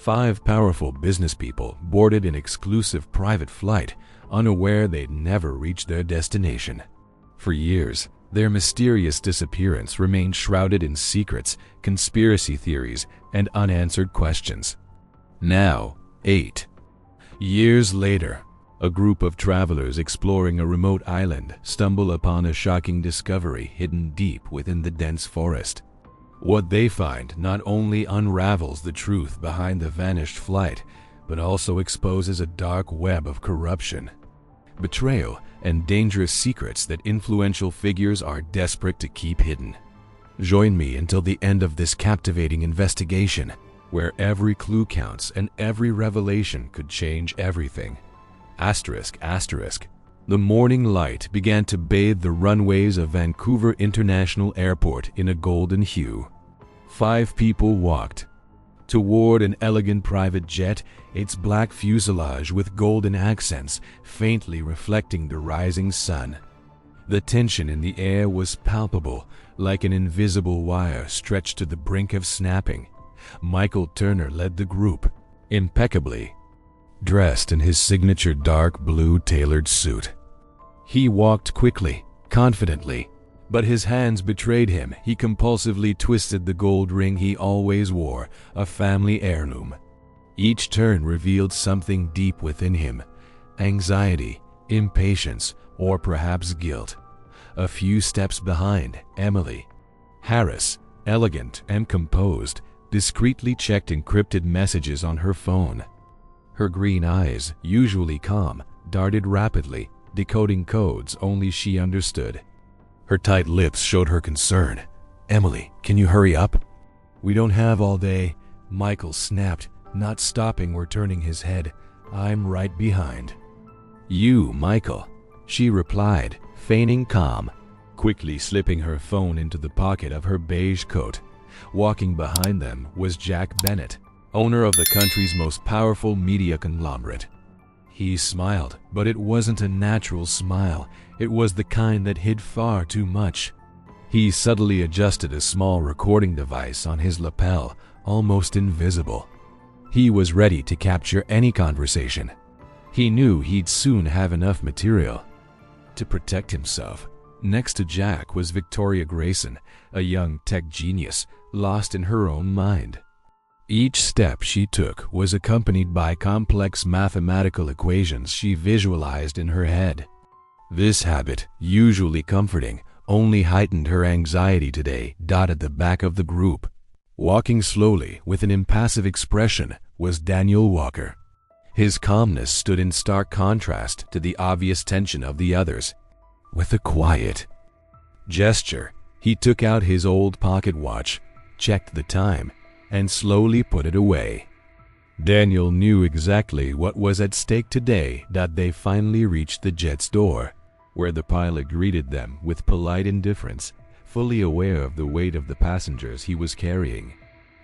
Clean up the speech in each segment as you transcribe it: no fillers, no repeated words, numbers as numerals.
5 powerful business people boarded an exclusive private flight, unaware they'd never reach their destination. For years, their mysterious disappearance remained shrouded in secrets, conspiracy theories, and unanswered questions. Now, 8 years later, a group of travelers exploring a remote island stumble upon a shocking discovery hidden deep within the dense forest. What they find not only unravels the truth behind the vanished flight, but also exposes a dark web of corruption, betrayal, and dangerous secrets that influential figures are desperate to keep hidden. Join me until the end of this captivating investigation, where every clue counts and every revelation could change everything. Asterisk, asterisk. The morning light began to bathe the runways of Vancouver International Airport in a golden hue. 5 people walked toward an elegant private jet, its black fuselage with golden accents faintly reflecting the rising sun. The tension in the air was palpable, like an invisible wire stretched to the brink of snapping. Michael Turner led the group, impeccably dressed in his signature dark blue tailored suit. He walked quickly, confidently, but his hands betrayed him. He compulsively twisted the gold ring he always wore, a family heirloom. Each turn revealed something deep within him: anxiety, impatience, or perhaps guilt. A few steps behind, Emily Harris, elegant and composed, discreetly checked encrypted messages on her phone. Her green eyes, usually calm, darted rapidly, decoding codes only she understood. Her tight lips showed her concern. "Emily, can you hurry up?" "We don't have all day," Michael snapped, not stopping or turning his head. "I'm right behind." "You, Michael," she replied, feigning calm, quickly slipping her phone into the pocket of her beige coat. Walking behind them was Jack Bennett, owner of the country's most powerful media conglomerate. He smiled, but it wasn't a natural smile. It was the kind that hid far too much. He subtly adjusted a small recording device on his lapel, almost invisible. He was ready to capture any conversation. He knew he'd soon have enough material to protect himself. Next to Jack was Victoria Grayson, a young tech genius, lost in her own mind. Each step she took was accompanied by complex mathematical equations she visualized in her head. This habit, usually comforting, only heightened her anxiety today. At the back of the group, walking slowly with an impassive expression, was Daniel Walker. His calmness stood in stark contrast to the obvious tension of the others. With a quiet gesture, he took out his old pocket watch, checked the time, and slowly put it away. Daniel knew exactly what was at stake today. They finally reached the jet's door, where the pilot greeted them with polite indifference, fully aware of the weight of the passengers he was carrying.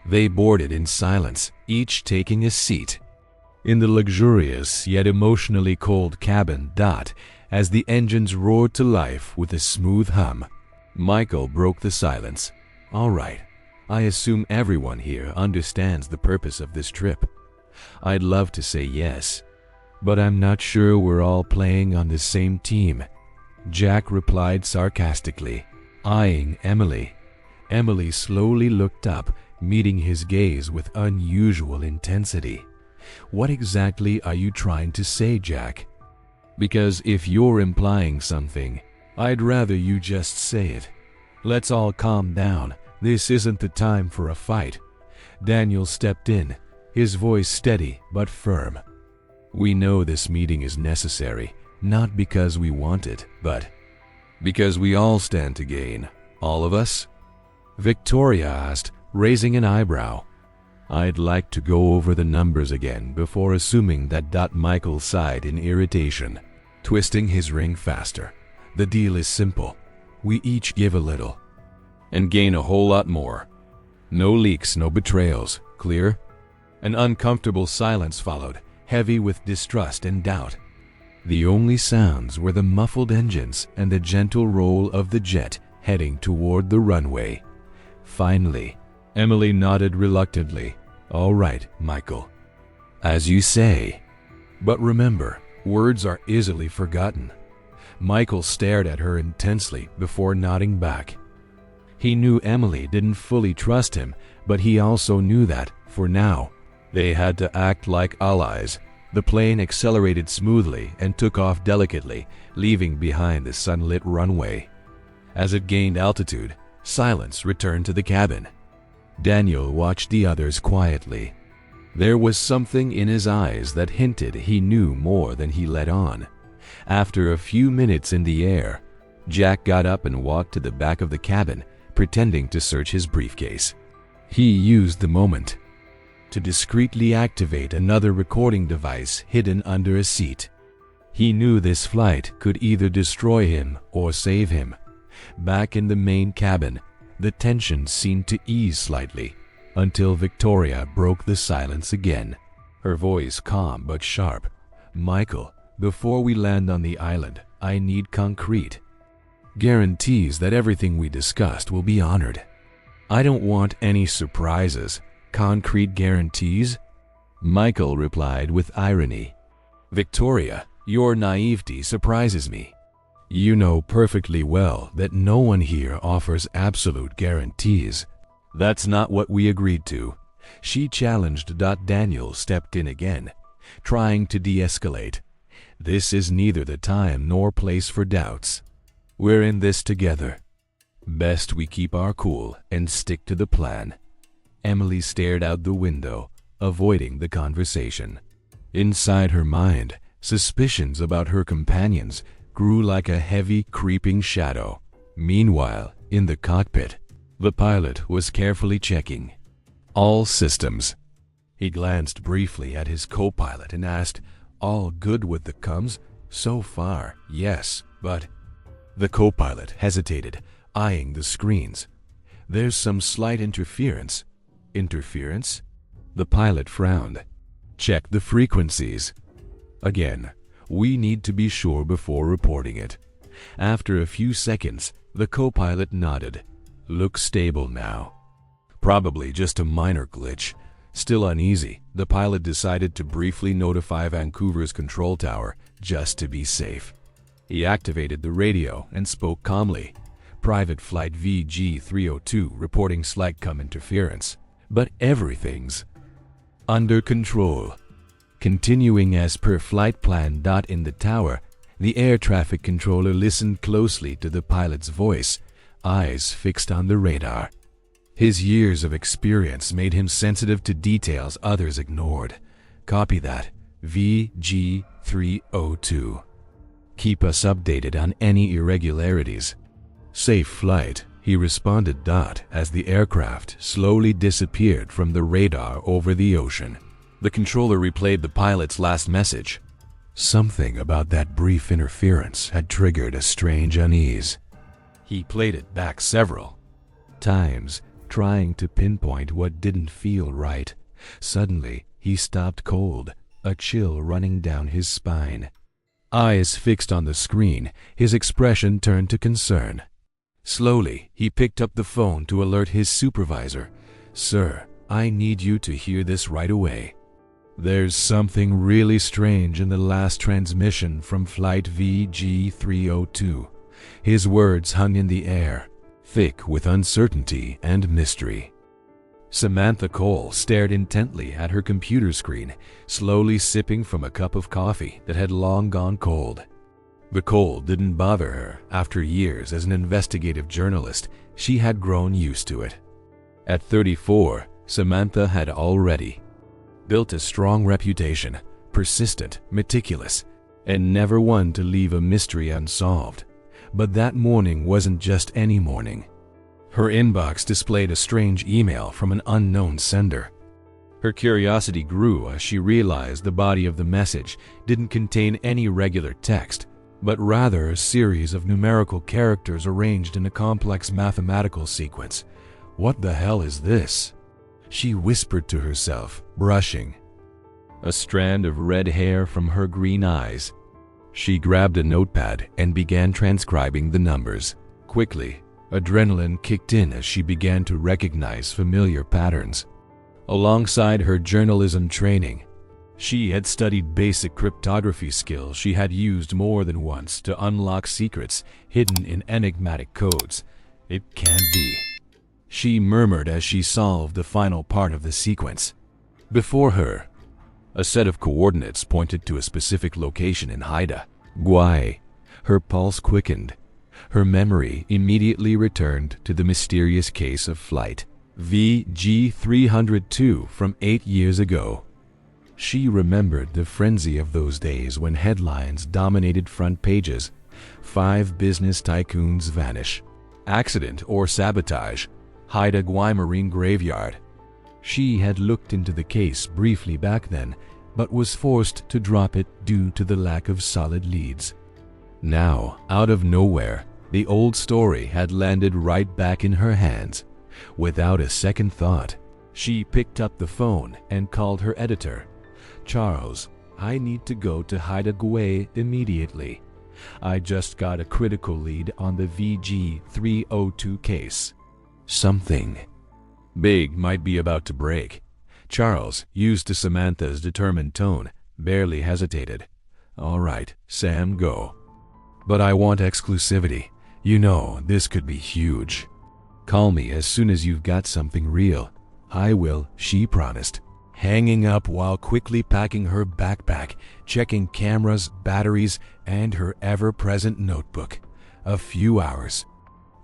They boarded in silence, each taking a seat in the luxurious yet emotionally cold cabin. As the engines roared to life with a smooth hum, Michael broke the silence. "All right. I assume everyone here understands the purpose of this trip. I'd love to say yes, but I'm not sure we're all playing on the same team," Jack replied sarcastically, eyeing Emily. Emily slowly looked up, meeting his gaze with unusual intensity. "What exactly are you trying to say, Jack? Because if you're implying something, I'd rather you just say it. Let's all calm down. This isn't the time for a fight." Daniel stepped in, his voice steady but firm. "We know this meeting is necessary, not because we want it, but because we all stand to gain. All of us?" Victoria asked, raising an eyebrow. "I'd like to go over the numbers again before assuming that." Michael sighed in irritation, twisting his ring faster. "The deal is simple. We each give a little and gain a whole lot more. No leaks, no betrayals. Clear?" An uncomfortable silence followed, heavy with distrust and doubt. The only sounds were the muffled engines and the gentle roll of the jet heading toward the runway. Finally, Emily nodded reluctantly. "All right, Michael. As you say. But remember, words are easily forgotten." Michael stared at her intensely before nodding back. He knew Emily didn't fully trust him, but he also knew that, for now, they had to act like allies. The plane accelerated smoothly and took off delicately, leaving behind the sunlit runway. As it gained altitude, silence returned to the cabin. Daniel watched the others quietly. There was something in his eyes that hinted he knew more than he let on. After a few minutes in the air, Jack got up and walked to the back of the cabin, pretending to search his briefcase. He used the moment to discreetly activate another recording device hidden under a seat. He knew this flight could either destroy him or save him. Back in the main cabin, the tension seemed to ease slightly, until Victoria broke the silence again. Her voice calm but sharp. "Michael, before we land on the island, I need concrete guarantees that everything we discussed will be honored. I don't want any surprises. Concrete guarantees?" Michael replied with irony. "Victoria, your naivety surprises me. You know perfectly well that no one here offers absolute guarantees. That's not what we agreed to." She challenged. Daniel stepped in again, trying to de-escalate. "This is neither the time nor place for doubts. We're in this together. Best we keep our cool and stick to the plan." Emily stared out the window, avoiding the conversation. Inside her mind, suspicions about her companions grew like a heavy, creeping shadow. Meanwhile, in the cockpit, the pilot was carefully checking all systems. He glanced briefly at his co-pilot and asked, "All good with the comms?" "So far, yes, but—" The co-pilot hesitated, eyeing the screens. "There's some slight interference." "Interference?" The pilot frowned. "Check the frequencies." "Again, we need to be sure before reporting it." After a few seconds, the co-pilot nodded. "Looks stable now." Probably just a minor glitch. Still uneasy, the pilot decided to briefly notify Vancouver's control tower, just to be safe. He activated the radio and spoke calmly. "Private flight VG-302 reporting slight com interference, but everything's under control." Continuing as per flight plan. In the tower, the air traffic controller listened closely to the pilot's voice, eyes fixed on the radar. His years of experience made him sensitive to details others ignored. "Copy that. VG-302. Keep us updated on any irregularities." "Safe flight," he responded. As the aircraft slowly disappeared from the radar over the ocean, the controller replayed the pilot's last message. Something about that brief interference had triggered a strange unease. He played it back several times, trying to pinpoint what didn't feel right. Suddenly, he stopped cold, a chill running down his spine. Eyes fixed on the screen, his expression turned to concern. Slowly, he picked up the phone to alert his supervisor. "Sir, I need you to hear this right away. There's something really strange in the last transmission from flight VG-302. His words hung in the air, thick with uncertainty and mystery. Samantha Cole stared intently at her computer screen, slowly sipping from a cup of coffee that had long gone cold. The cold didn't bother her. After years as an investigative journalist, she had grown used to it. At 34, Samantha had already built a strong reputation, persistent, meticulous, and never one to leave a mystery unsolved. But that morning wasn't just any morning. Her inbox displayed a strange email from an unknown sender. Her curiosity grew as she realized the body of the message didn't contain any regular text, but rather a series of numerical characters arranged in a complex mathematical sequence. "What the hell is this?" she whispered to herself, brushing a strand of red hair from her green eyes. She grabbed a notepad and began transcribing the numbers. Quickly, adrenaline kicked in as she began to recognize familiar patterns. Alongside her journalism training, she had studied basic cryptography skills she had used more than once to unlock secrets hidden in enigmatic codes. It can't be, she murmured as she solved the final part of the sequence. Before her, a set of coordinates pointed to a specific location in Haida, Gwaii. Her pulse quickened. Her memory immediately returned to the mysterious case of flight VG-302 from 8 years ago. She remembered the frenzy of those days when headlines dominated front pages. 5 business tycoons vanish. Accident or sabotage. Haida Gwaii Marine Graveyard. She had looked into the case briefly back then, but was forced to drop it due to the lack of solid leads. Now, out of nowhere, the old story had landed right back in her hands. Without a second thought, she picked up the phone and called her editor. "Charles, I need to go to Haida Gwaii immediately. I just got a critical lead on the VG-302 case. Something big might be about to break." Charles, used to Samantha's determined tone, barely hesitated. "All right, Sam, go. But I want exclusivity. You know, this could be huge. Call me as soon as you've got something real." "I will," she promised, hanging up while quickly packing her backpack, checking cameras, batteries, and her ever-present notebook. A few hours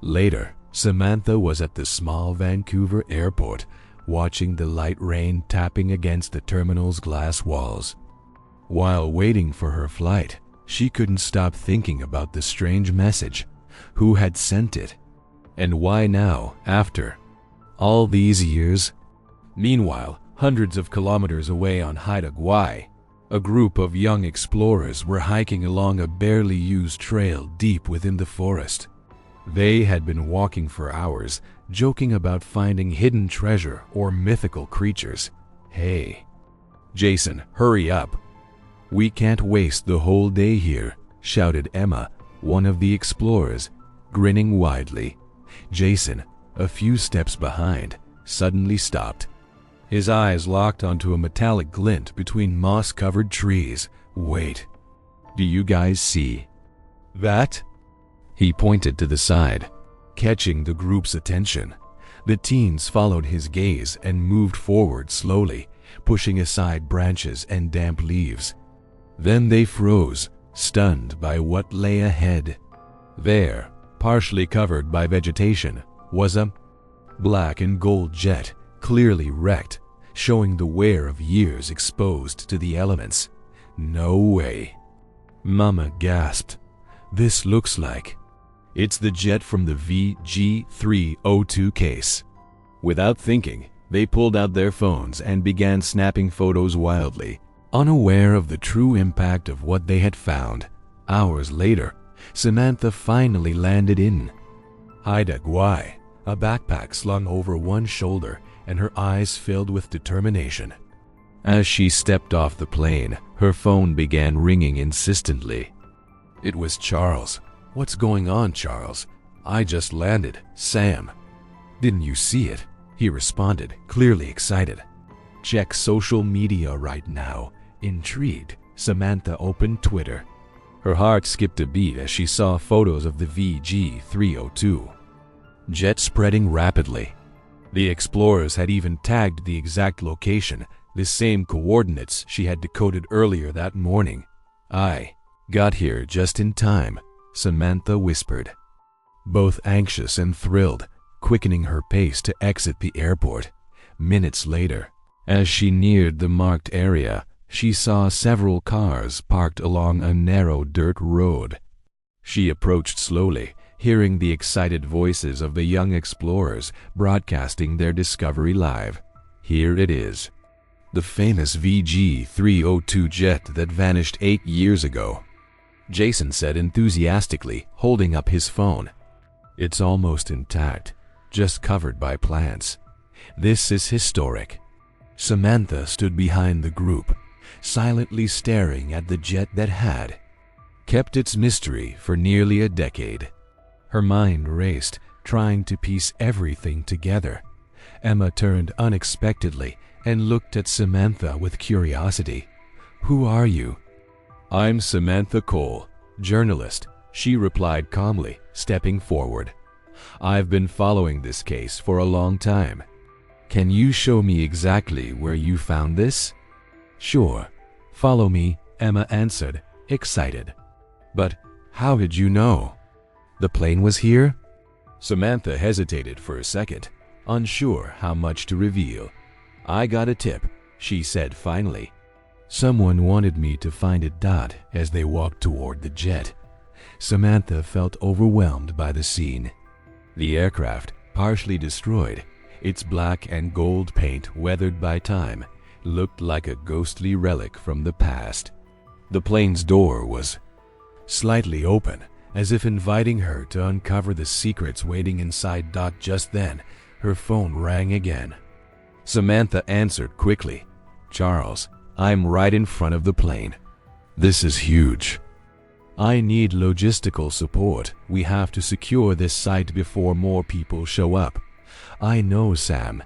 later, Samantha was at the small Vancouver airport, watching the light rain tapping against the terminal's glass walls. While waiting for her flight, she couldn't stop thinking about the strange message. Who had sent it? And why now, after all these years? Meanwhile, hundreds of kilometers away on Haida Gwaii, a group of young explorers were hiking along a barely used trail deep within the forest. They had been walking for hours, joking about finding hidden treasure or mythical creatures. "Hey, Jason, hurry up. We can't waste the whole day here," shouted Emma, one of the explorers, grinning widely. Jason, a few steps behind, suddenly stopped. His eyes locked onto a metallic glint between moss-covered trees. "Wait, do you guys see that?" He pointed to the side, catching the group's attention. The teens followed his gaze and moved forward slowly, pushing aside branches and damp leaves. Then they froze, stunned by what lay ahead. There, partially covered by vegetation, was a black and gold jet, clearly wrecked, showing the wear of years exposed to the elements. "No way," Mama gasped. "This looks like it's the jet from the VG-302 case." Without thinking, they pulled out their phones and began snapping photos wildly, unaware of the true impact of what they had found. Hours later, Samantha finally landed in Haida Gwaii, a backpack slung over one shoulder and her eyes filled with determination. As she stepped off the plane, her phone began ringing insistently. It was Charles. "What's going on, Charles? I just landed. Sam." "Didn't you see it?" he responded, clearly excited. "Check social media right now." Intrigued, Samantha opened Twitter. Her heart skipped a beat as she saw photos of the VG-302 jet spreading rapidly. The explorers had even tagged the exact location, the same coordinates she had decoded earlier that morning. "I got here just in time," Samantha whispered, both anxious and thrilled, quickening her pace to exit the airport. Minutes later, as she neared the marked area, she saw several cars parked along a narrow dirt road. She approached slowly, hearing the excited voices of the young explorers broadcasting their discovery live. "Here it is, the famous VG-302 jet that vanished 8 years ago," Jason said enthusiastically, holding up his phone. "It's almost intact, just covered by plants. This is historic." Samantha stood behind the group, silently staring at the jet that had kept its mystery for nearly a decade. Her mind raced, trying to piece everything together. Emma turned unexpectedly and looked at Samantha with curiosity. "Who are you?" "I'm Samantha Cole, journalist," she replied calmly, stepping forward. "I've been following this case for a long time. Can you show me exactly where you found this?" "Sure. Follow me," Emma answered, excited. "But how did you know? The plane was here?" Samantha hesitated for a second, unsure how much to reveal. "I got a tip," she said finally. "Someone wanted me to find it." As they walked toward the jet, Samantha felt overwhelmed by the scene. The aircraft, partially destroyed, its black and gold paint weathered by time, looked like a ghostly relic from the past. The plane's door was slightly open, as if inviting her to uncover the secrets waiting inside. Just then, her phone rang again. Samantha answered quickly. "Charles, I'm right in front of the plane. This is huge. I need logistical support. We have to secure this site before more people show up." "I know, Sam.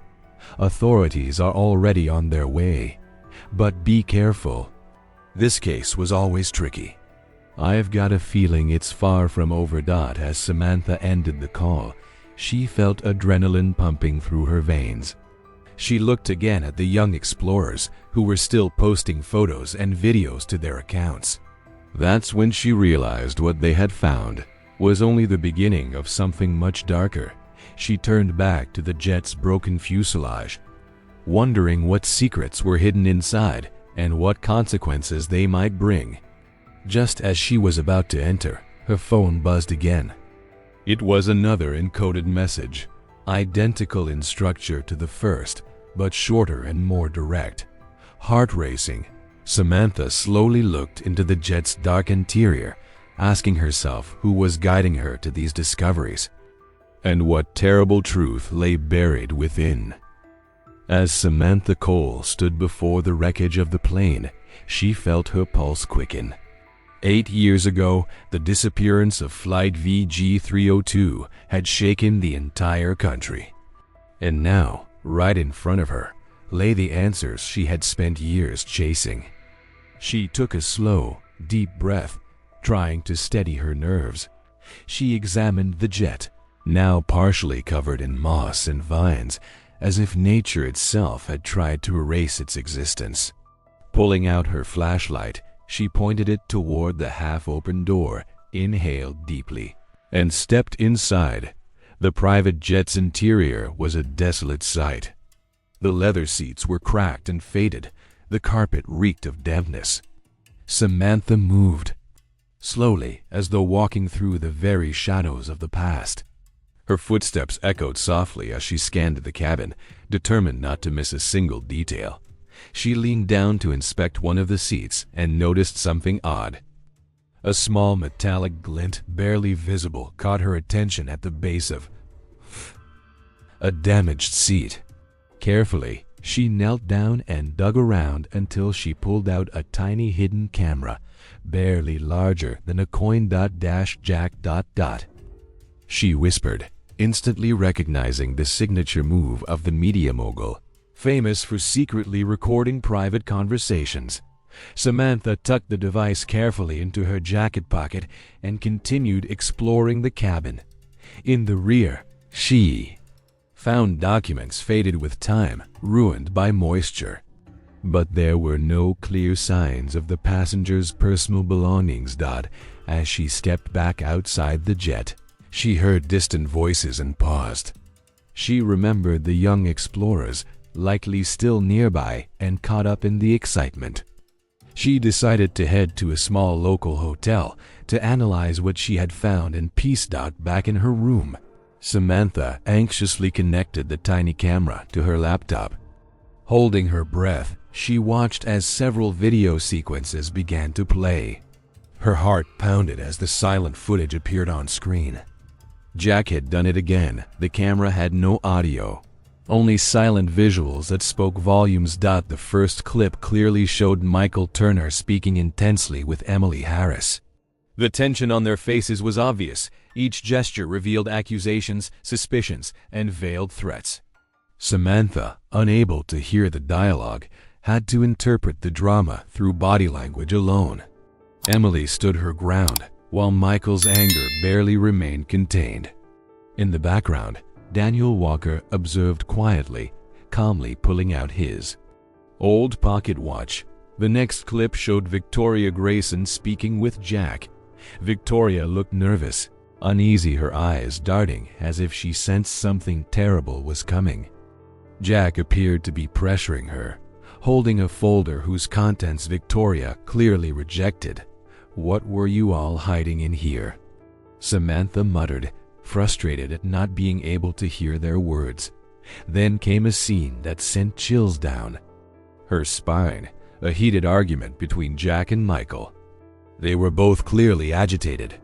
Authorities are already on their way. But be careful. This case was always tricky. I've got a feeling it's far from over." As Samantha ended the call, she felt adrenaline pumping through her veins. She looked again at the young explorers who were still posting photos and videos to their accounts. That's when she realized what they had found was only the beginning of something much darker. She turned back to the jet's broken fuselage, wondering what secrets were hidden inside and what consequences they might bring. Just as she was about to enter, her phone buzzed again. It was another encoded message, identical in structure to the first, but shorter and more direct. Heart racing, Samantha slowly looked into the jet's dark interior, asking herself who was guiding her to these discoveries, and what terrible truth lay buried within. As Samantha Cole stood before the wreckage of the plane, she felt her pulse quicken. 8 years ago, the disappearance of Flight VG-302 had shaken the entire country. And now, right in front of her, lay the answers she had spent years chasing. She took a slow, deep breath, trying to steady her nerves. She examined the jet, now partially covered in moss and vines, as if nature itself had tried to erase its existence. Pulling out her flashlight, she pointed it toward the half-open door, inhaled deeply, and stepped inside. The private jet's interior was a desolate sight. The leather seats were cracked and faded. The carpet reeked of dampness. Samantha moved, slowly, as though walking through the very shadows of the past. Her footsteps echoed softly as she scanned the cabin, determined not to miss a single detail. She leaned down to inspect one of the seats and noticed something odd. A small metallic glint, barely visible, caught her attention at the base of a damaged seat. Carefully, she knelt down and dug around until she pulled out a tiny hidden camera, barely larger than a coin. Jack. She whispered, instantly recognizing the signature move of the media mogul, famous for secretly recording private conversations. Samantha tucked the device carefully into her jacket pocket and continued exploring the cabin. In the rear, she found documents faded with time, ruined by moisture. But there were no clear signs of the passenger's personal belongings. As she stepped back outside the jet, she heard distant voices and paused. She remembered the young explorers, likely still nearby and caught up in the excitement. She decided to head to a small local hotel to analyze what she had found and piece. Back in her room, Samantha anxiously connected the tiny camera to her laptop. Holding her breath, she watched as several video sequences began to play. Her heart pounded as the silent footage appeared on screen. Jack had done it again. The camera had no audio, only silent visuals that spoke volumes. The first clip clearly showed Michael Turner speaking intensely with Emily Harris. The tension on their faces was obvious. Each gesture revealed accusations, suspicions, and veiled threats. Samantha, unable to hear the dialogue, had to interpret the drama through body language alone. Emily stood her ground, while Michael's anger barely remained contained. In the background, Daniel Walker observed quietly, calmly pulling out his old pocket watch. The next clip showed Victoria Grayson speaking with Jack. Victoria looked nervous, uneasy, her eyes darting as if she sensed something terrible was coming. Jack appeared to be pressuring her, holding a folder whose contents Victoria clearly rejected. "What were you all hiding in here?" Samantha muttered, frustrated at not being able to hear their words. Then came a scene that sent chills down her spine, a heated argument between Jack and Michael. They were both clearly agitated.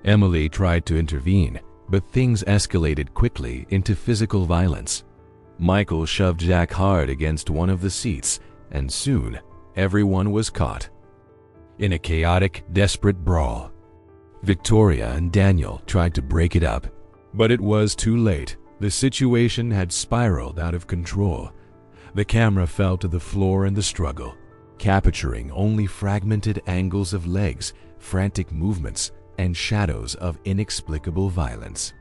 Emily tried to intervene, but things escalated quickly into physical violence. Michael shoved Jack hard against one of the seats, and soon everyone was caught in a chaotic, desperate brawl. Victoria and Daniel tried to break it up, but it was too late. The situation had spiraled out of control. The camera fell to the floor in the struggle, capturing only fragmented angles of legs, frantic movements, and shadows of inexplicable violence.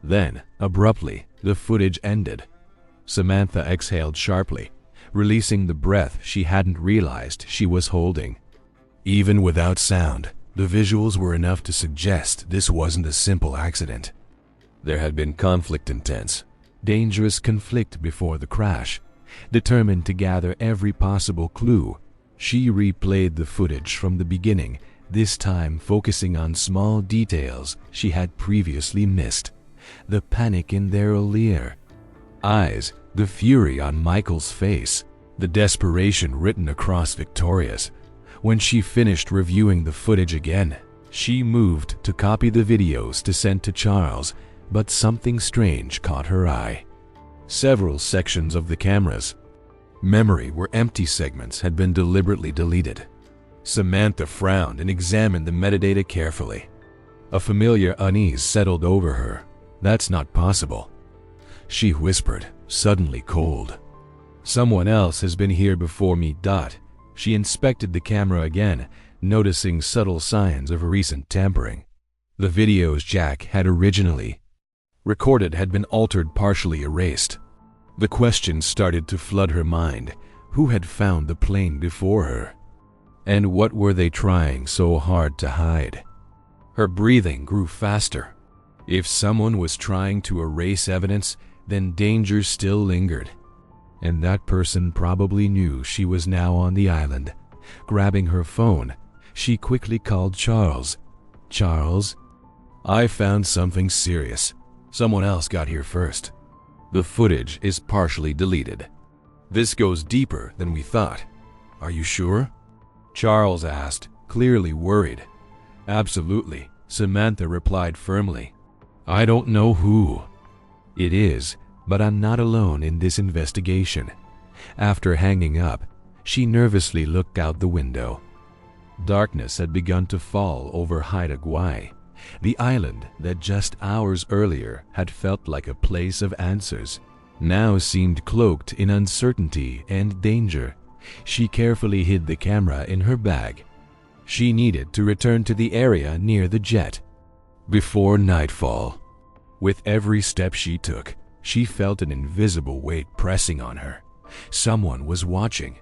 Then, abruptly, the footage ended. Samantha exhaled sharply, releasing the breath she hadn't realized she was holding. Even without sound, the visuals were enough to suggest this wasn't a simple accident. There had been conflict intense, dangerous conflict before the crash. Determined to gather every possible clue, she replayed the footage from the beginning, this time focusing on small details she had previously missed. The panic in their earlier eyes, the fury on Michael's face, the desperation written across Victoria's. When she finished reviewing the footage again, she moved to copy the videos to send to Charles, but something strange caught her eye. Several sections of the camera's memory were empty segments had been deliberately deleted. Samantha frowned and examined the metadata carefully. A familiar unease settled over her. "That's not possible," she whispered, suddenly cold. "Someone else has been here before me." She inspected the camera again, noticing subtle signs of recent tampering. The videos Jack had originally recorded had been altered, partially erased. The questions started to flood her mind. Who had found the plane before her? And what were they trying so hard to hide? Her breathing grew faster. If someone was trying to erase evidence, then danger still lingered. And that person probably knew she was now on the island. Grabbing her phone, she quickly called Charles. "Charles, I found something serious. Someone else got here first. The footage is partially deleted. This goes deeper than we thought. Are you sure?" Charles asked, clearly worried. "Absolutely," Samantha replied firmly. "I don't know who it is, but I'm not alone in this investigation." After hanging up, she nervously looked out the window. Darkness had begun to fall over Haida Gwaii, the island that just hours earlier had felt like a place of answers, now seemed cloaked in uncertainty and danger. She carefully hid the camera in her bag. She needed to return to the area near the jet before nightfall. With every step she took, she felt an invisible weight pressing on her. Someone was watching.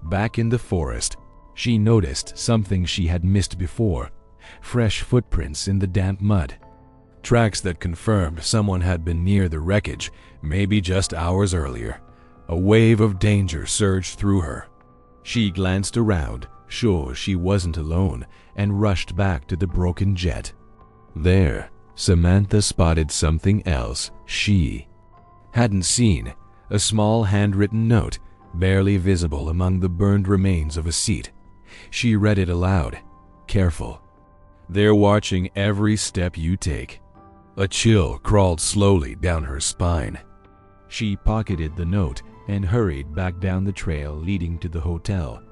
Back in the forest, she noticed something she had missed before: fresh footprints in the damp mud. Tracks that confirmed someone had been near the wreckage, maybe just hours earlier. A wave of danger surged through her. She glanced around, sure she wasn't alone, and rushed back to the broken jet. There, Samantha spotted something else she hadn't seen: a small handwritten note, barely visible among the burned remains of a seat. She read it aloud. "Careful. They're watching every step you take." A chill crawled slowly down her spine. She pocketed the note and hurried back down the trail leading to the hotel.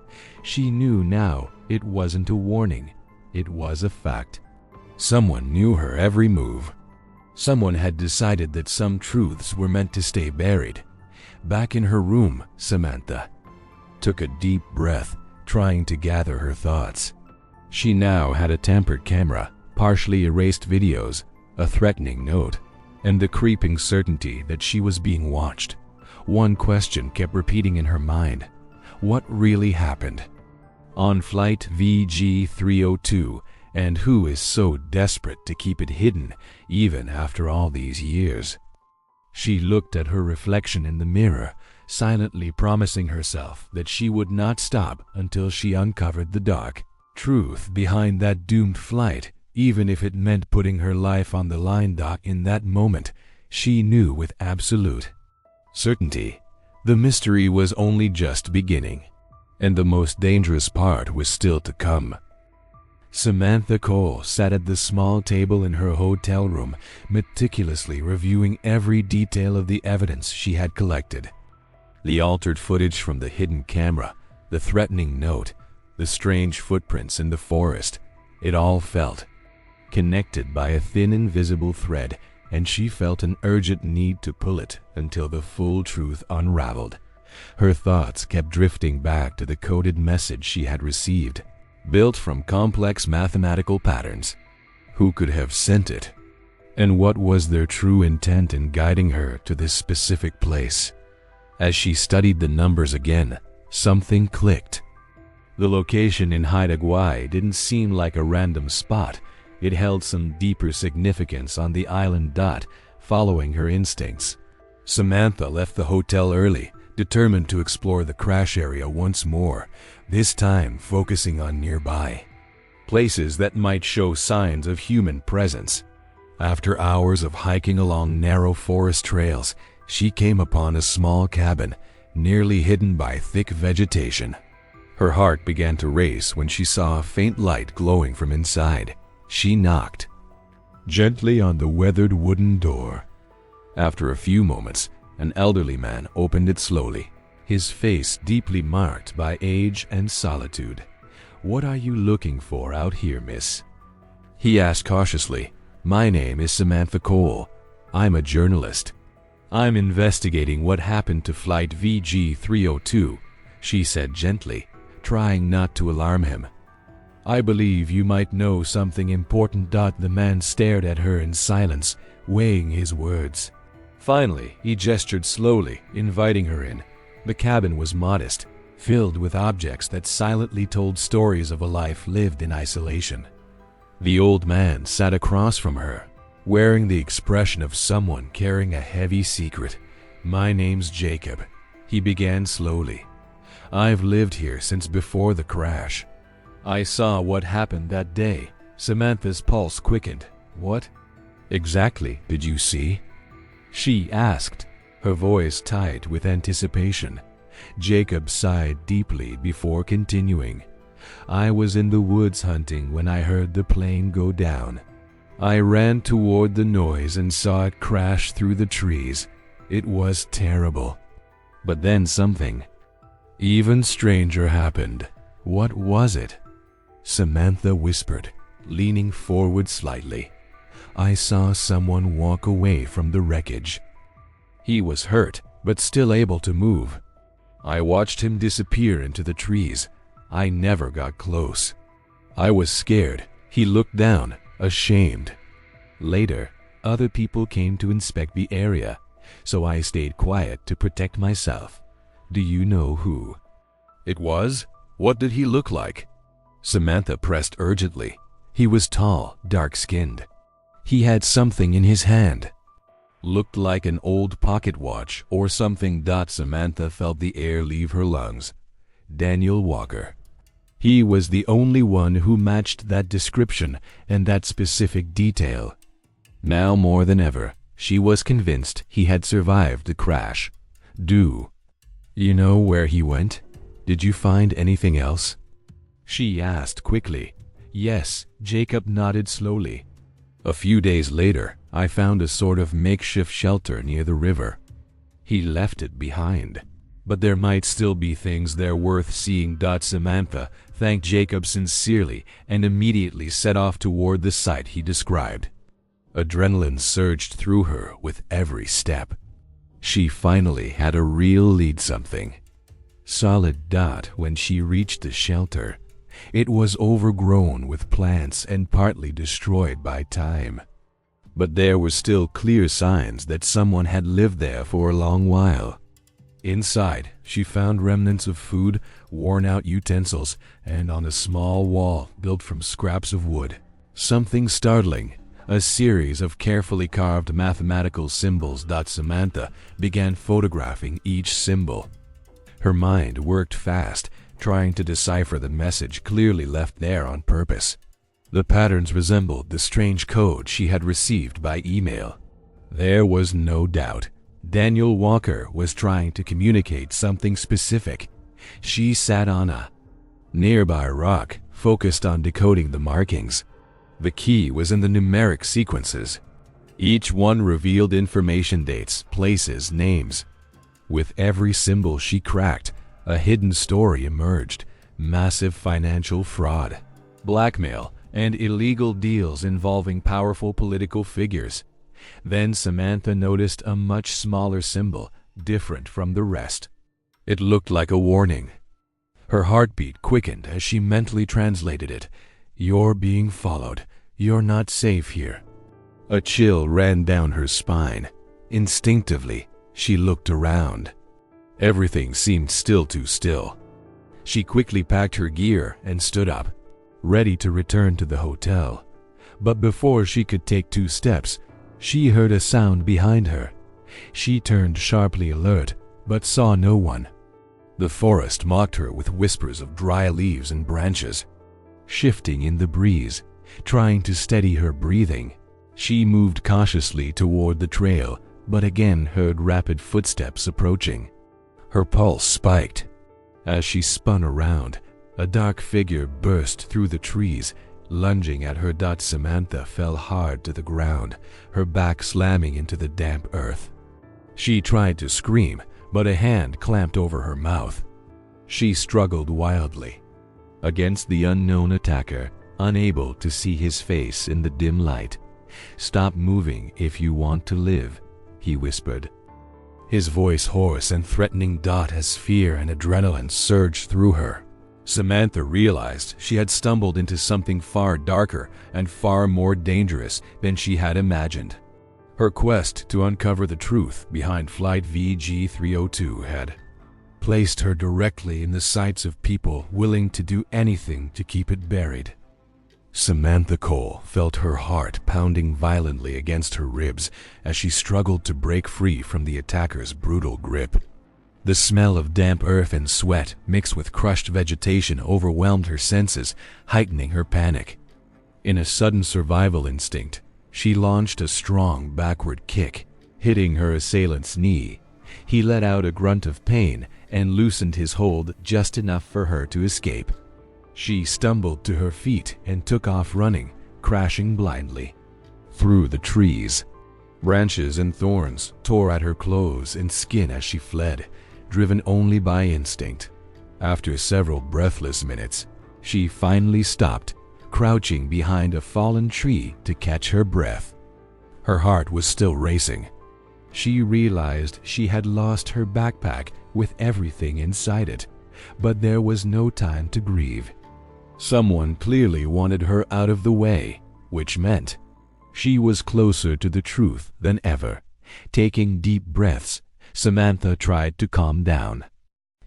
She knew now it wasn't a warning, it was a fact. Someone knew her every move. Someone had decided that some truths were meant to stay buried. Back in her room, Samantha took a deep breath, trying to gather her thoughts. She now had a tampered camera, partially erased videos, a threatening note, and the creeping certainty that she was being watched. One question kept repeating in her mind: what really happened on flight VG-302, and who is so desperate to keep it hidden even after all these years? She looked at her reflection in the mirror, silently promising herself that she would not stop until she uncovered the dark truth behind that doomed flight, even if it meant putting her life on the line. In that moment, she knew with absolute certainty the mystery was only just beginning, and the most dangerous part was still to come. Samantha Cole sat at the small table in her hotel room, meticulously reviewing every detail of the evidence she had collected. The altered footage from the hidden camera, the threatening note, the strange footprints in the forest, it all felt connected by a thin invisible thread, and she felt an urgent need to pull it until the full truth unraveled. Her thoughts kept drifting back to the coded message she had received, built from complex mathematical patterns. Who could have sent it? And what was their true intent in guiding her to this specific place? As she studied the numbers again, something clicked. The location in Haida Gwaii didn't seem like a random spot. It held some deeper significance on the island. Following her instincts, Samantha left the hotel early, determined to explore the crash area once more, this time focusing on nearby places that might show signs of human presence. After hours of hiking along narrow forest trails, she came upon a small cabin, nearly hidden by thick vegetation. Her heart began to race when she saw a faint light glowing from inside. She knocked gently on the weathered wooden door. After a few moments, an elderly man opened it slowly, his face deeply marked by age and solitude. "What are you looking for out here, miss?" he asked cautiously. "My name is Samantha Cole. I'm a journalist. I'm investigating what happened to flight VG-302, she said gently, trying not to alarm him. "I believe you might know something important." The man stared at her in silence, weighing his words. Finally, he gestured slowly, inviting her in. The cabin was modest, filled with objects that silently told stories of a life lived in isolation. The old man sat across from her, wearing the expression of someone carrying a heavy secret. "My name's Jacob," he began slowly. "I've lived here since before the crash. I saw what happened that day." Samantha's pulse quickened. "What exactly did you see?" she asked, her voice tight with anticipation. Jacob sighed deeply before continuing. "I was in the woods hunting when I heard the plane go down. I ran toward the noise and saw it crash through the trees. It was terrible. But then something even stranger happened." "What was it?" Samantha whispered, leaning forward slightly. "I saw someone walk away from the wreckage. He was hurt, but still able to move. I watched him disappear into the trees. I never got close. I was scared." He looked down, ashamed. "Later, other people came to inspect the area, so I stayed quiet to protect myself. Do you know who it was? What did he look like?" Samantha pressed urgently. "He was tall, dark-skinned. He had something in his hand. Looked like an old pocket watch or something." Samantha felt the air leave her lungs. "Daniel Walker. He was the only one who matched that description and that specific detail." Now more than ever, she was convinced he had survived the crash. "Do you know where he went? Did you find anything else?" she asked quickly. "Yes," Jacob nodded slowly. "A few days later, I found a sort of makeshift shelter near the river. He left it behind. But there might still be things there worth seeing." Samantha thanked Jacob sincerely and immediately set off toward the site he described. Adrenaline surged through her with every step. She finally had a real lead something. Solid dot when she reached the shelter. It was overgrown with plants and partly destroyed by time. But there were still clear signs that someone had lived there for a long while. Inside, she found remnants of food, worn-out utensils, and on a small wall built from scraps of wood, something startling, a series of carefully carved mathematical symbols. Samantha began photographing each symbol. Her mind worked fast, trying to decipher the message clearly left there on purpose. The patterns resembled the strange code she had received by email. There was no doubt. Daniel Walker was trying to communicate something specific. She sat on a nearby rock, focused on decoding the markings. The key was in the numeric sequences. Each one revealed information, dates, places, names. With every symbol she cracked, a hidden story emerged: massive financial fraud, blackmail, and illegal deals involving powerful political figures. Then Samantha noticed a much smaller symbol, different from the rest. It looked like a warning. Her heartbeat quickened as she mentally translated it. "You're being followed. You're not safe here." A chill ran down her spine. Instinctively, she looked around. Everything seemed still too still. She quickly packed her gear and stood up, ready to return to the hotel. But before she could take 2 steps, she heard a sound behind her. She turned sharply alert, but saw no one. The forest mocked her with whispers of dry leaves and branches, shifting in the breeze, trying to steady her breathing. She moved cautiously toward the trail, but again heard rapid footsteps approaching. Her pulse spiked. As she spun around, a dark figure burst through the trees, lunging at her. Samantha fell hard to the ground, her back slamming into the damp earth. She tried to scream, but a hand clamped over her mouth. She struggled wildly against the unknown attacker, unable to see his face in the dim light. "Stop moving if you want to live," he whispered, his voice hoarse and threatening. As fear and adrenaline surged through her, Samantha realized she had stumbled into something far darker and far more dangerous than she had imagined. Her quest to uncover the truth behind Flight VG-302 had placed her directly in the sights of people willing to do anything to keep it buried. Samantha Cole felt her heart pounding violently against her ribs as she struggled to break free from the attacker's brutal grip. The smell of damp earth and sweat mixed with crushed vegetation overwhelmed her senses, heightening her panic. In a sudden survival instinct, she launched a strong backward kick, hitting her assailant's knee. He let out a grunt of pain and loosened his hold just enough for her to escape. She stumbled to her feet and took off running, crashing blindly through the trees. Branches and thorns tore at her clothes and skin as she fled, driven only by instinct. After several breathless minutes, she finally stopped, crouching behind a fallen tree to catch her breath. Her heart was still racing. She realized she had lost her backpack with everything inside it, but there was no time to grieve. Someone clearly wanted her out of the way, which meant she was closer to the truth than ever. Taking deep breaths, Samantha tried to calm down.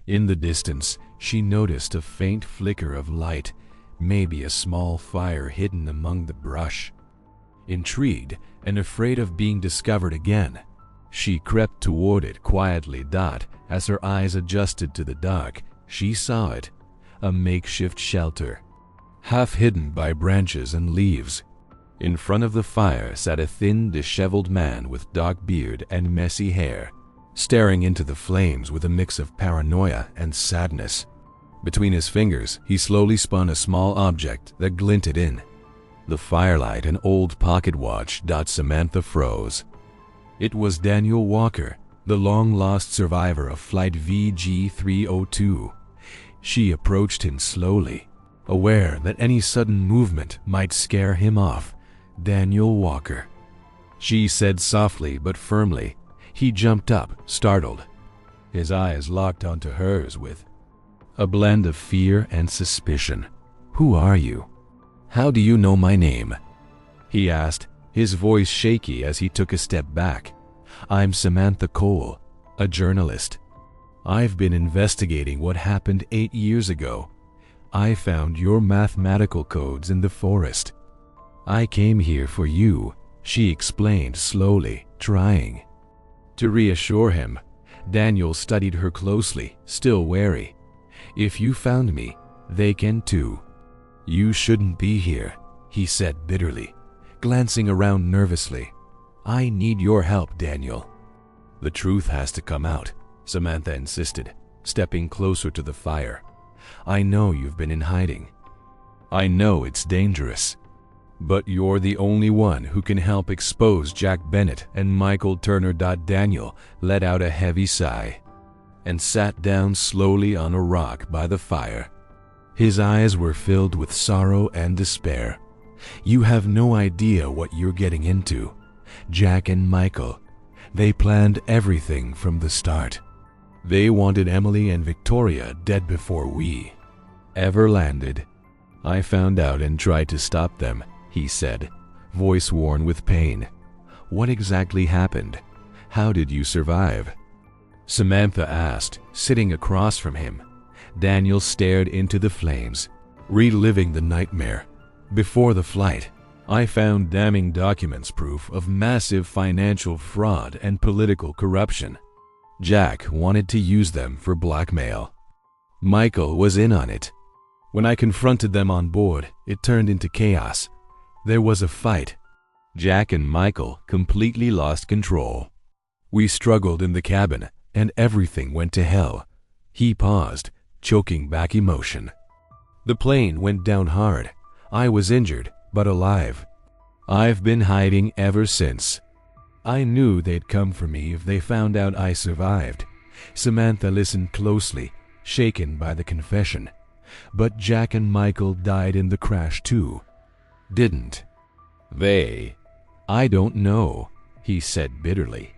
In the distance, she noticed a faint flicker of light, maybe a small fire hidden among the brush. Intrigued and afraid of being discovered again, she crept toward it quietly. As her eyes adjusted to the dark, she saw it, a makeshift shelter, half hidden by branches and leaves. In front of the fire sat a thin, disheveled man with dark beard and messy hair, staring into the flames with a mix of paranoia and sadness. Between his fingers, he slowly spun a small object that glinted in the firelight, an old pocket watch. Samantha froze. It was Daniel Walker, the long-lost survivor of Flight VG-302. She approached him slowly, aware that any sudden movement might scare him off. "Daniel Walker," she said softly but firmly. He jumped up, startled. His eyes locked onto hers with a blend of fear and suspicion. "Who are you? How do you know my name?" he asked, his voice shaky as he took a step back. "I'm Samantha Cole, a journalist. I've been investigating what happened 8 years ago. I found your mathematical codes in the forest. I came here for you," she explained slowly, trying to reassure him. Daniel studied her closely, still wary. "If you found me, they can too." "You shouldn't be here," he said bitterly, glancing around nervously. "I need your help, Daniel." "The truth has to come out," Samantha insisted, stepping closer to the fire. "I know you've been in hiding. I know it's dangerous. But you're the only one who can help expose Jack Bennett and Michael Turner." Daniel let out a heavy sigh and sat down slowly on a rock by the fire. His eyes were filled with sorrow and despair. "You have no idea what you're getting into. Jack and Michael, they planned everything from the start. They wanted Emily and Victoria dead before we ever landed. I found out and tried to stop them," he said, voice worn with pain. "What exactly happened? How did you survive?" Samantha asked, sitting across from him. Daniel stared into the flames, reliving the nightmare. "Before the flight, I found damning documents, proof of massive financial fraud and political corruption. Jack wanted to use them for blackmail. Michael was in on it. When I confronted them on board, it turned into chaos. There was a fight. Jack and Michael completely lost control. We struggled in the cabin, and everything went to hell." He paused, choking back emotion. "The plane went down hard. I was injured, but alive. I've been hiding ever since. I knew they'd come for me if they found out I survived." Samantha listened closely, shaken by the confession. "But Jack and Michael died in the crash too, didn't they?" "I don't know," he said bitterly.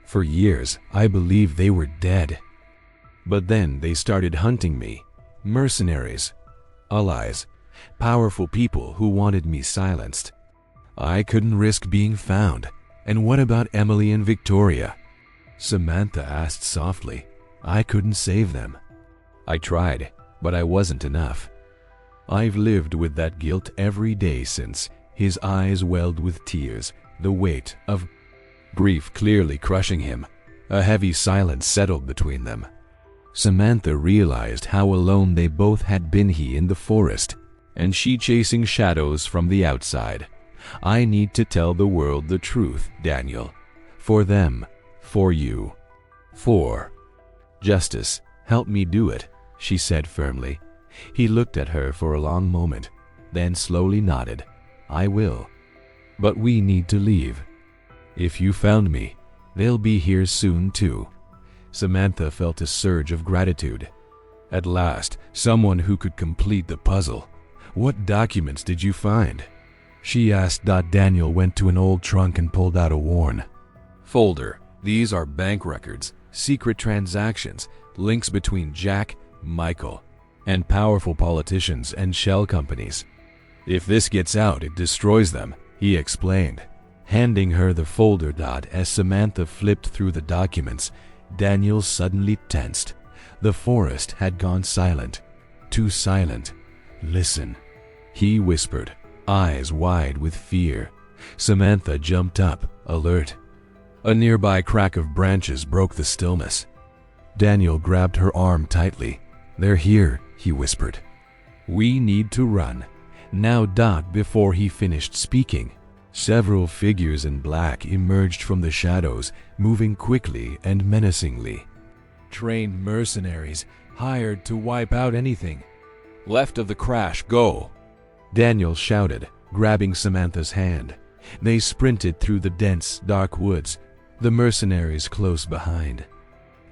"For years, I believed they were dead. But then they started hunting me. Mercenaries, allies, powerful people who wanted me silenced. I couldn't risk being found." "And what about Emily and Victoria?" Samantha asked softly. "I couldn't save them. I tried, but I wasn't enough. I've lived with that guilt every day since." His eyes welled with tears, the weight of grief clearly crushing him. A heavy silence settled between them. Samantha realized how alone they both had been, he in the forest, and she chasing shadows from the outside. "I need to tell the world the truth, Daniel. For them, for you, for justice. Help me do it," she said firmly. He looked at her for a long moment, then slowly nodded. "I will. But we need to leave. If you found me, they'll be here soon too." Samantha felt a surge of gratitude. At last, someone who could complete the puzzle. "What documents did you find?" she asked. Daniel went to an old trunk and pulled out a worn folder. "These are bank records, secret transactions, links between Jack, Michael, and powerful politicians and shell companies. If this gets out, it destroys them," he explained, handing her the folder. As Samantha flipped through the documents, Daniel suddenly tensed. The forest had gone silent. Too silent. "Listen," he whispered, eyes wide with fear. Samantha jumped up, alert. A nearby crack of branches broke the stillness. Daniel grabbed her arm tightly. "They're here," he whispered. "We need to run." Now. Before he finished speaking, several figures in black emerged from the shadows, moving quickly and menacingly. "Trained mercenaries, hired to wipe out anything left of the crash. Go!" Daniel shouted, grabbing Samantha's hand. They sprinted through the dense, dark woods, the mercenaries close behind.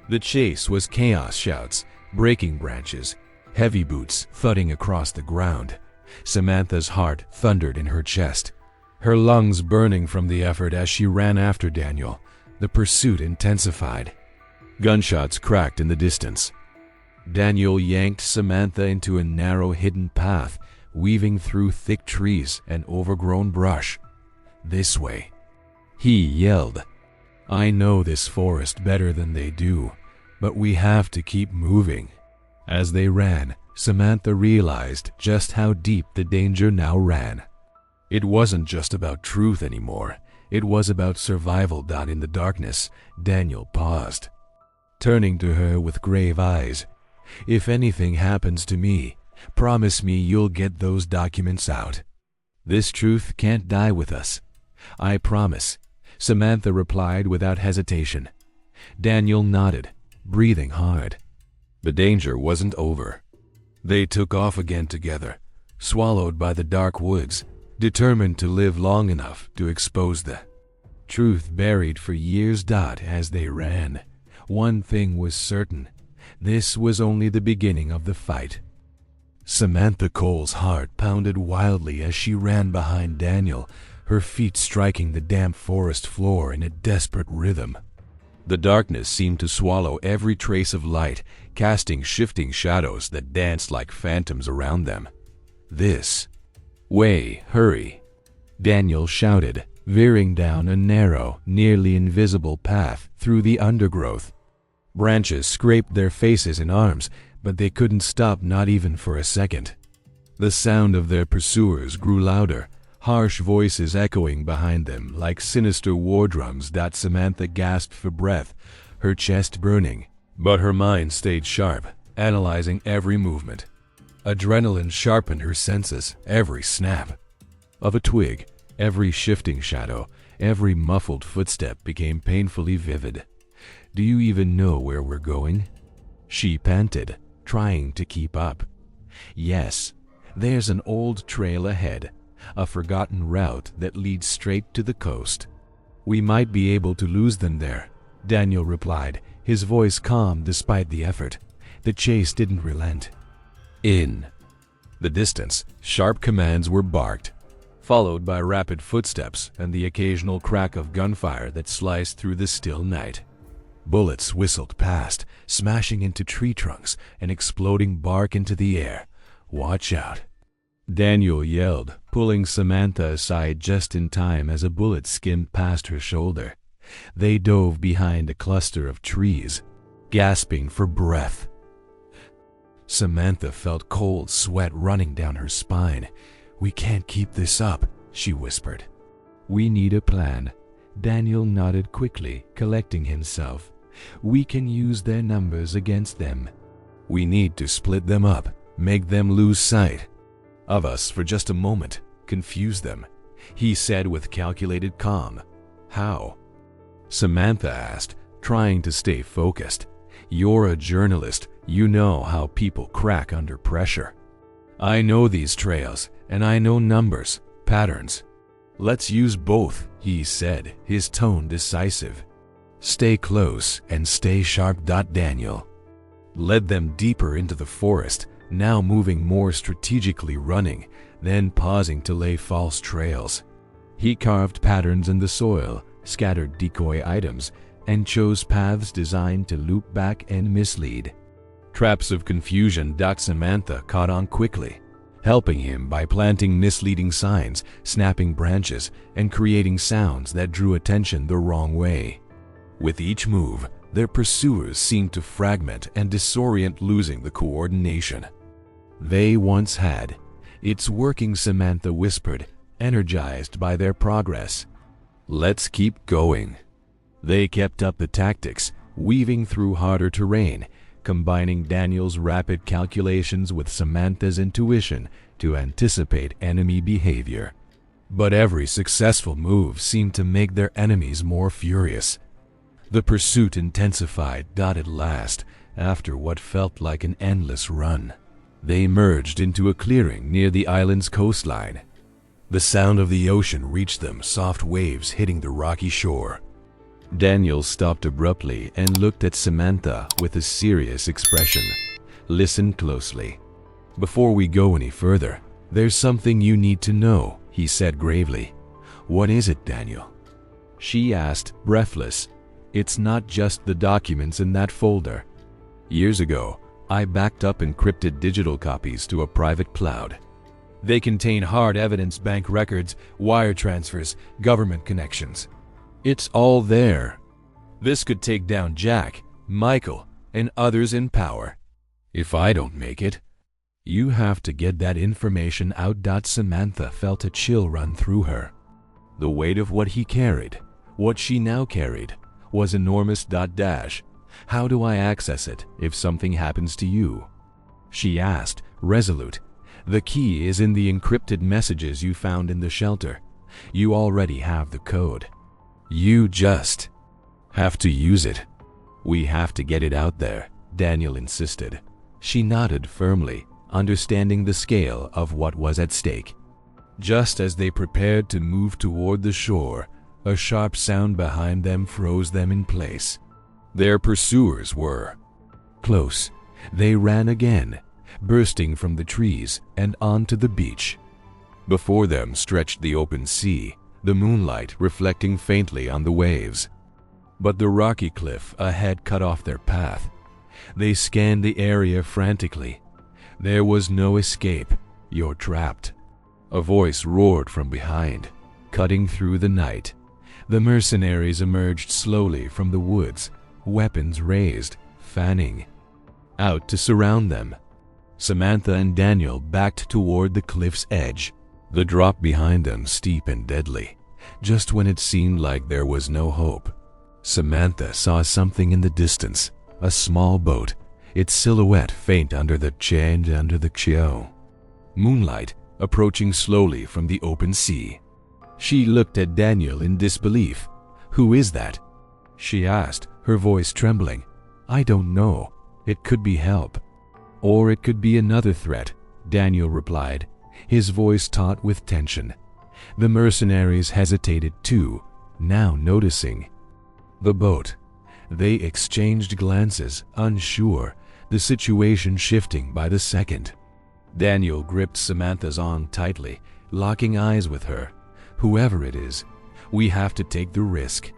The chase was chaos: shouts, breaking branches, heavy boots thudding across the ground. Samantha's heart thundered in her chest, her lungs burning from the effort as she ran after Daniel. The pursuit intensified. Gunshots cracked in the distance. Daniel yanked Samantha into a narrow hidden path, weaving through thick trees and overgrown brush. "This way," he yelled. "I know this forest better than they do, but we have to keep moving." As they ran, Samantha realized just how deep the danger now ran. It wasn't just about truth anymore. It was about survival. In the darkness, Daniel paused, turning to her with grave eyes. "If anything happens to me, promise me you'll get those documents out. This truth can't die with us. I promise," Samantha replied without hesitation. Daniel nodded, breathing hard. The danger wasn't over. They took off again together, swallowed by the dark woods, determined to live long enough to expose the truth buried for years. As they ran, one thing was certain: this was only the beginning of the fight. Samantha Cole's heart pounded wildly as she ran behind Daniel, her feet striking the damp forest floor in a desperate rhythm. The darkness seemed to swallow every trace of light, casting shifting shadows that danced like phantoms around them. "This way, hurry," Daniel shouted, veering down a narrow, nearly invisible path through the undergrowth. Branches scraped their faces and arms, but they couldn't stop, not even for a second. The sound of their pursuers grew louder, harsh voices echoing behind them like sinister war drums. Samantha gasped for breath, her chest burning, but her mind stayed sharp, analyzing every movement. Adrenaline sharpened her senses. Every snap of a twig, every shifting shadow, every muffled footstep became painfully vivid. "Do you even know where we're going?" she panted, trying to keep up. "Yes, there's an old trail ahead, a forgotten route that leads straight to the coast. We might be able to lose them there," Daniel replied, his voice calm despite the effort. The chase didn't relent. In the distance, sharp commands were barked, followed by rapid footsteps and the occasional crack of gunfire that sliced through the still night. Bullets whistled past, smashing into tree trunks and exploding bark into the air. "Watch out," Daniel yelled, pulling Samantha aside just in time as a bullet skimmed past her shoulder. They dove behind a cluster of trees, gasping for breath. Samantha felt cold sweat running down her spine. "We can't keep this up," she whispered. "We need a plan." Daniel nodded quickly, collecting himself. "We can use their numbers against them. We need to split them up, make them lose sight of us for just a moment, confuse them," he said with calculated calm. "How?" Samantha asked, trying to stay focused. "You're a journalist. You know how people crack under pressure. I know these trails, and I know numbers, patterns. Let's use both," he said, his tone decisive. "Stay close and stay sharp." Daniel led them deeper into the forest, now moving more strategically, running, then pausing to lay false trails. He carved patterns in the soil, scattered decoy items, and chose paths designed to loop back and mislead. Traps of confusion. Samantha caught on quickly, helping him by planting misleading signs, snapping branches, and creating sounds that drew attention the wrong way. With each move, their pursuers seemed to fragment and disorient, losing the coordination they once had. "It's working," Samantha whispered, energized by their progress. "Let's keep going." They kept up the tactics, weaving through harder terrain, combining Daniel's rapid calculations with Samantha's intuition to anticipate enemy behavior. But every successful move seemed to make their enemies more furious. The pursuit intensified. At last, after what felt like an endless run, they emerged into a clearing near the island's coastline. The sound of the ocean reached them, soft waves hitting the rocky shore. Daniel stopped abruptly and looked at Samantha with a serious expression. "Listen closely. Before we go any further, there's something you need to know," he said gravely. "What is it, Daniel?" she asked, breathless, It's not just the documents in that folder. Years ago, I backed up encrypted digital copies to a private cloud. They contain hard evidence, bank records, wire transfers, government connections. It's all there. This could take down Jack, Michael, and others in power. If I don't make it, you have to get that information out. Samantha felt a chill run through her. The weight of what he carried, what she now carried, was enormous. How do I access it if something happens to you? She asked, resolute. The key is in the encrypted messages you found in the shelter. You already have the code. You just have to use it. We have to get it out there, Daniel insisted. She nodded firmly, understanding the scale of what was at stake. Just as they prepared to move toward the shore, a sharp sound behind them froze them in place. Their pursuers were close. They ran again, bursting from the trees and onto the beach. Before them stretched the open sea, the moonlight reflecting faintly on the waves. But the rocky cliff ahead cut off their path. They scanned the area frantically. There was no escape. You're trapped. A voice roared from behind, cutting through the night. The mercenaries emerged slowly from the woods, weapons raised, fanning out to surround them. Samantha and Daniel backed toward the cliff's edge, the drop behind them steep and deadly. Just when it seemed like there was no hope, Samantha saw something in the distance, a small boat, its silhouette faint under the Chio. Moonlight approaching slowly from the open sea. She looked at Daniel in disbelief. "Who is that?" she asked, her voice trembling. "I don't know. It could be help. Or it could be another threat," Daniel replied, his voice taut with tension. The mercenaries hesitated too, now noticing the boat. They exchanged glances, unsure, the situation shifting by the second. Daniel gripped Samantha's arm tightly, locking eyes with her. "Whoever it is, we have to take the risk.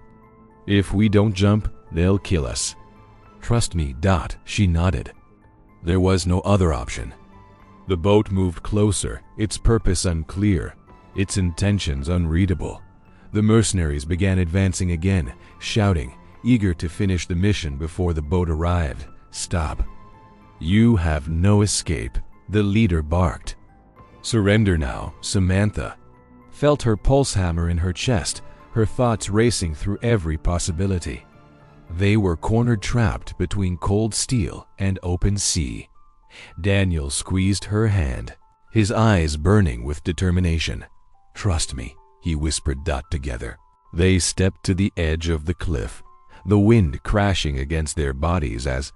If we don't jump, they'll kill us." "Trust me, Dot," she nodded. There was no other option. The boat moved closer, its purpose unclear, its intentions unreadable. The mercenaries began advancing again, shouting, eager to finish the mission before the boat arrived. "Stop. You have no escape," the leader barked. "Surrender now," Samantha felt her pulse hammer in her chest, her thoughts racing through every possibility. They were cornered, trapped between cold steel and open sea. Daniel squeezed her hand, his eyes burning with determination. "Trust me," he whispered together. They stepped to the edge of the cliff, the wind crashing against their bodies as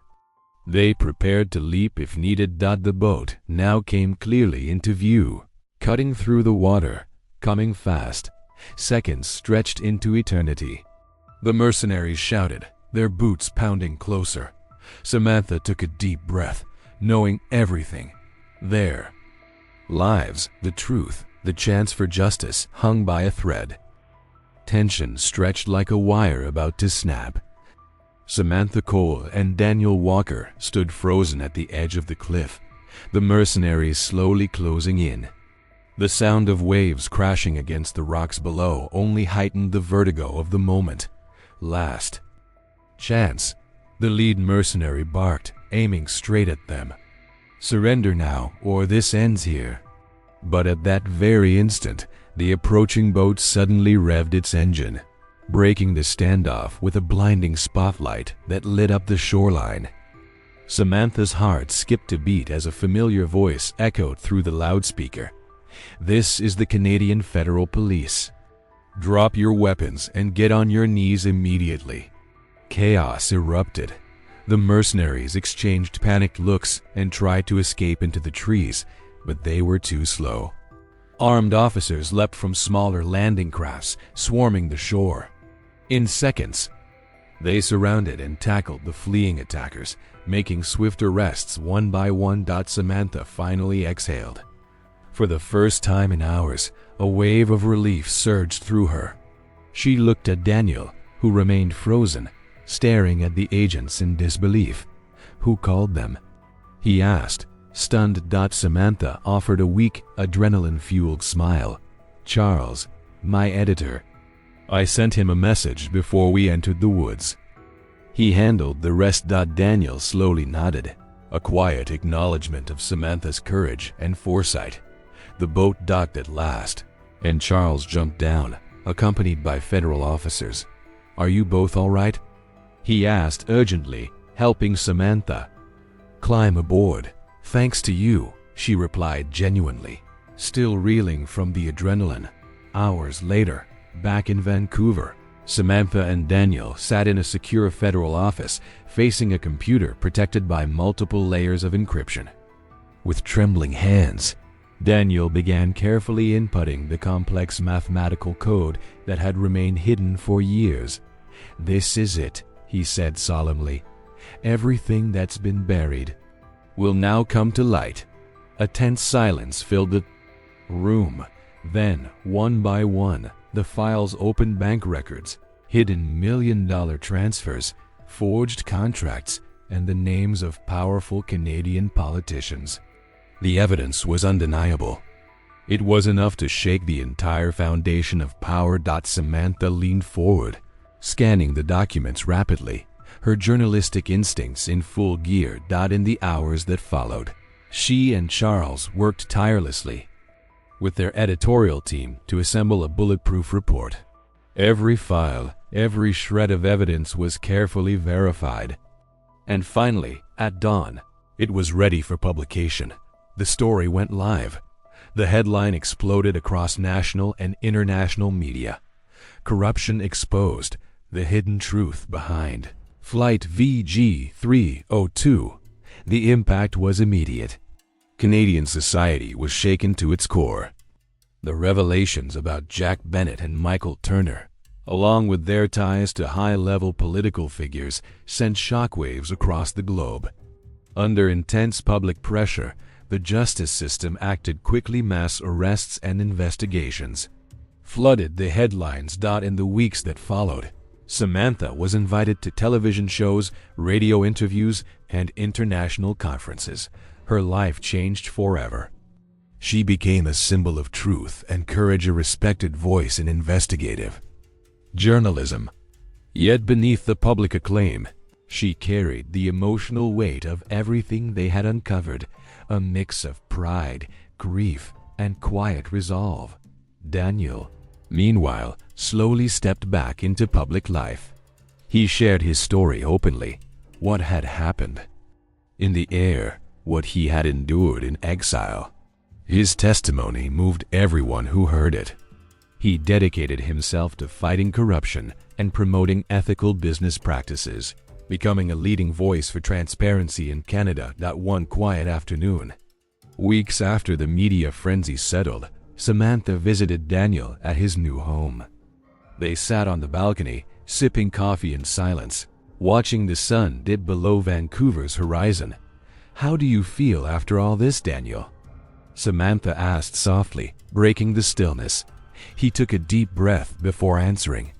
they prepared to leap if needed. The boat now came clearly into view, cutting through the water, coming fast. Seconds stretched into eternity. The mercenaries shouted, their boots pounding closer. Samantha took a deep breath, knowing everything. Their lives, the truth, the chance for justice hung by a thread. Tension stretched like a wire about to snap. Samantha Cole and Daniel Walker stood frozen at the edge of the cliff, the mercenaries slowly closing in. The sound of waves crashing against the rocks below only heightened the vertigo of the moment. "Last chance," the lead mercenary barked, aiming straight at them. "Surrender now, or this ends here." But at that very instant, the approaching boat suddenly revved its engine, breaking the standoff with a blinding spotlight that lit up the shoreline. Samantha's heart skipped a beat as a familiar voice echoed through the loudspeaker. "This is the Canadian Federal Police. Drop your weapons and get on your knees immediately." Chaos erupted. The mercenaries exchanged panicked looks and tried to escape into the trees, but they were too slow. Armed officers leapt from smaller landing crafts, swarming the shore. In seconds, they surrounded and tackled the fleeing attackers, making swift arrests one by one. Samantha finally exhaled. For the first time in hours, a wave of relief surged through her. She looked at Daniel, who remained frozen, staring at the agents in disbelief. Who called them? He asked. Stunned. Samantha offered a weak, adrenaline-fueled smile. Charles, my editor. I sent him a message before we entered the woods. He handled the rest. Daniel slowly nodded, a quiet acknowledgement of Samantha's courage and foresight. The boat docked at last, and Charles jumped down, accompanied by federal officers. Are you both all right? He asked urgently, helping Samantha. Climb aboard. Thanks to you, she replied genuinely, still reeling from the adrenaline. Hours later, back in Vancouver, Samantha and Daniel sat in a secure federal office, facing a computer protected by multiple layers of encryption. With trembling hands, Daniel began carefully inputting the complex mathematical code that had remained hidden for years. This is it, he said solemnly. Everything that's been buried will now come to light. A tense silence filled the room. Then, one by one, the files opened: bank records, hidden million-dollar transfers, forged contracts, and the names of powerful Canadian politicians. The evidence was undeniable. It was enough to shake the entire foundation of power. Samantha leaned forward, scanning the documents rapidly, her journalistic instincts in full gear. In the hours that followed, she and Charles worked tirelessly with their editorial team to assemble a bulletproof report. Every file, every shred of evidence was carefully verified. And finally, at dawn, it was ready for publication. The story went live. The headline exploded across national and international media. Corruption exposed, the hidden truth behind Flight VG-302. The impact was immediate. Canadian society was shaken to its core. The revelations about Jack Bennett and Michael Turner, along with their ties to high-level political figures, sent shockwaves across the globe. Under intense public pressure, the justice system acted quickly. Mass arrests and investigations flooded the headlines. In the weeks that followed, Samantha was invited to television shows, radio interviews, and international conferences. Her life changed forever. She became a symbol of truth and courage, a respected voice in investigative journalism. Yet beneath the public acclaim, she carried the emotional weight of everything they had uncovered, a mix of pride, grief, and quiet resolve. Daniel, meanwhile, slowly stepped back into public life. He shared his story openly, what had happened in the air, what he had endured in exile. His testimony moved everyone who heard it. He dedicated himself to fighting corruption and promoting ethical business practices, becoming a leading voice for transparency in Canada. One quiet afternoon, weeks after the media frenzy settled, Samantha visited Daniel at his new home. They sat on the balcony, sipping coffee in silence, watching the sun dip below Vancouver's horizon. How do you feel after all this, Daniel? Samantha asked softly, breaking the stillness. He took a deep breath before answering.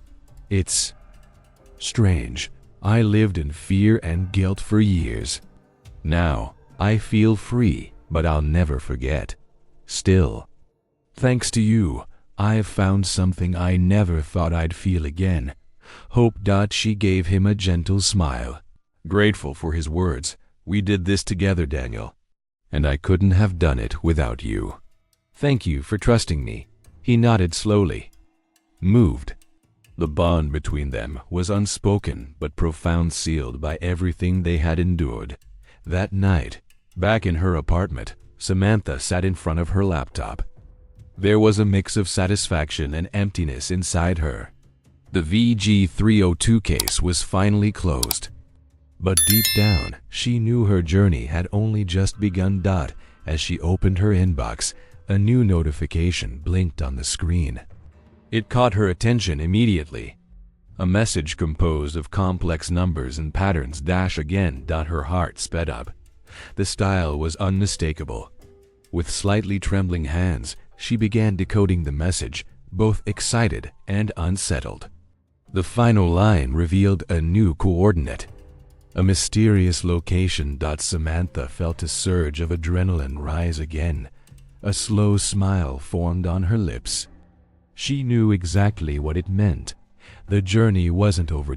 It's strange. I lived in fear and guilt for years. Now, I feel free, but I'll never forget. Still, thanks to you, I've found something I never thought I'd feel again. Hope. She gave him a gentle smile. Grateful for his words. We did this together, Daniel, and I couldn't have done it without you. Thank you for trusting me. He nodded slowly, moved. The bond between them was unspoken but profound, sealed by everything they had endured. That night, back in her apartment, Samantha sat in front of her laptop. There was a mix of satisfaction and emptiness inside her. The VG-302 case was finally closed. But deep down, she knew her journey had only just begun. As she opened her inbox, a new notification blinked on the screen. It caught her attention immediately. A message composed of complex numbers and patterns. Again, her heart sped up. The style was unmistakable. With slightly trembling hands, she began decoding the message, both excited and unsettled. The final line revealed a new coordinate, a mysterious location. Samantha felt a surge of adrenaline rise again. A slow smile formed on her lips. She knew exactly what it meant. The journey wasn't over.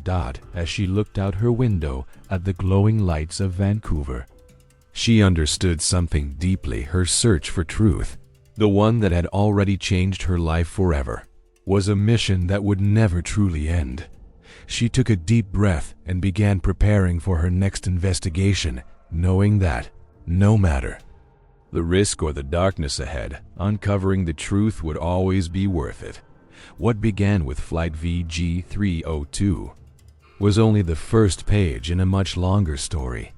As she looked out her window at the glowing lights of Vancouver, she understood something deeply. Her search for truth, the one that had already changed her life forever, was a mission that would never truly end. She took a deep breath and began preparing for her next investigation, knowing that, no matter the risk or the darkness ahead, uncovering the truth would always be worth it. What began with Flight VG-302 was only the first page in a much longer story.